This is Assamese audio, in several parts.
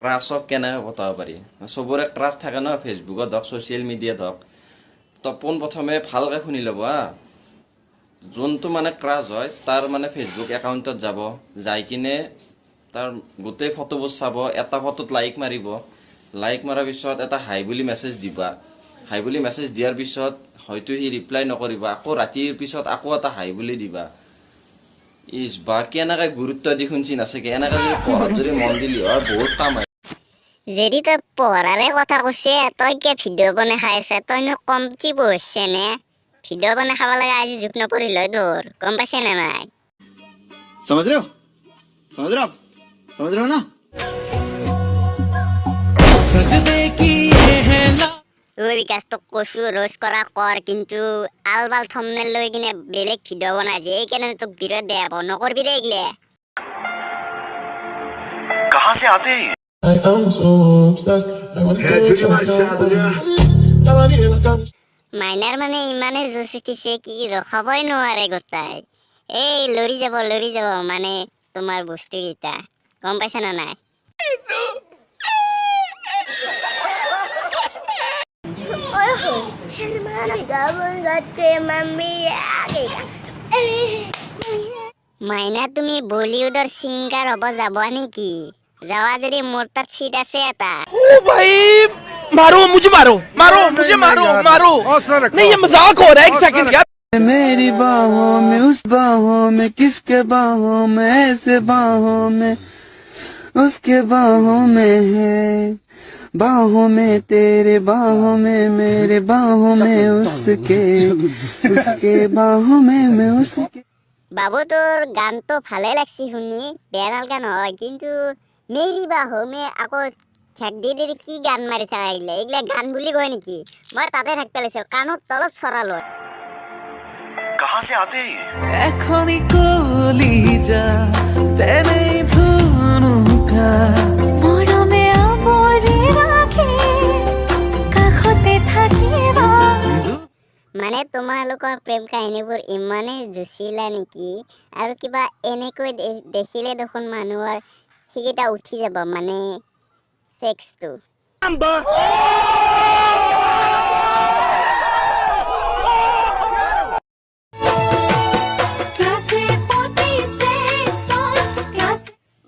ক্ৰাছক কেনেকৈ পতাব পাৰি চবৰে ক্ৰাছ থাকে ন ফেচবুকত হওক ছ'চিয়েল মিডিয়াত হওক তো পোনপ্ৰথমে ভালকৈ শুনি ল'ব হা যোনটো মানে ক্ৰাছ হয় তাৰ মানে ফেচবুক একাউণ্টত যাব যাই কিনে তাৰ গোটেই ফটোবোৰ চাব এটা ফটোত লাইক মাৰিব লাইক মৰাৰ পিছত এটা হাই বুলি মেছেজ দিবা হাই বুলি মেছেজ দিয়াৰ পিছত হয়তো সি ৰিপ্লাই নকৰিব আকৌ ৰাতিৰ পিছত আকৌ এটা হাই বুলি দিবা ইছ বা কেনেকৈ গুৰুত্ব দি শুনছি নাচাগে এনেকৈ যদি পঢ়াত যদি মন দিলি হয় বহুত কাম হয় যদি তই পঢ়াৰে কথা কৈছে তই কিয় ভিডিঅ' বনাই খাই আছা তইনো কমটি পঢ়িছে নে ভিডিঅ' বনাই খাব লাগে আজি যুগ নপঢ়িল হয় তোৰ গম পাইছে নে নাই समझ रहे हो समझ रहे हो आप समझ रहे हो ना তোৰ বিকাশটোক কৈছো ৰোজ কৰা কৰ কিন্তু আলবাল থমনেল লৈ কিনে বেলেগ ভিডিঅ' বনাই যে এইকাৰণে তোক বিৰাট বেয়া পাওঁ নকৰবি দে এইগিলা कहाँ से आते हैं I am so obsessed. I want to মাইনাৰ মানে ইমানে জোচ উঠিছে কি ৰখাবই নোৱাৰে গোটাই এই লৰি যাব মানে তোমাৰ বস্তুকেইটা গম পাইছা না নাই মাইনা তুমি বলিউডৰ ছিংগাৰ হ'ব যাবা নেকি যাৱা যদি মোৰ তাত চিট আছে এটা ओ भाई मारो मुझे मारो मारो नहीं ये मजाक हो रहा है एक सेकंड यार मेरी बाहों में उस बाहों में किसके बाहों में ऐसे बाहों में उसके बाहों में है बाहों में तेरे बाहों में मेरे बाहों में उसके बाहों में मैं उसके বাবু তোৰ গানটো ভালে লাগছি শুনি বেয়া নালগা নহয় কিন্তু মেৰি বাহমে আকৌ ঠেক দি কি গান মাৰি থকা এইগিলা গান বুলি কয় নেকি মই তাতে থাক পেলাইছো কাণত তলত চৰালো कहाँ से आते हैं এখনি কলি যা তেনে ধুনুকা মৰমে আৱৰি ৰাখি কাষতে থাকিবা মানে তোমালোকৰ প্ৰেম কাহিনীবোৰ ইমানেই জুচিলা নেকি আৰু কিবা এনেকৈ দেখিলে দেখোন মানুহৰ সেইকেইটা উঠি যাব মানে সেক্সটো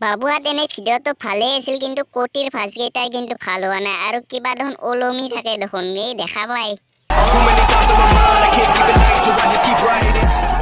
বাবুহাত এনে ভিডিঅ'টো ভালেই আছিল কিন্তু কটিৰ ভাজকেইটা কিন্তু ভাল হোৱা নাই আৰু কিবা দেখোন ওলমি থাকে দেখোন এই দেখা পায় Too many thoughts on my mind, I can't sleep at night, so I just keep writing.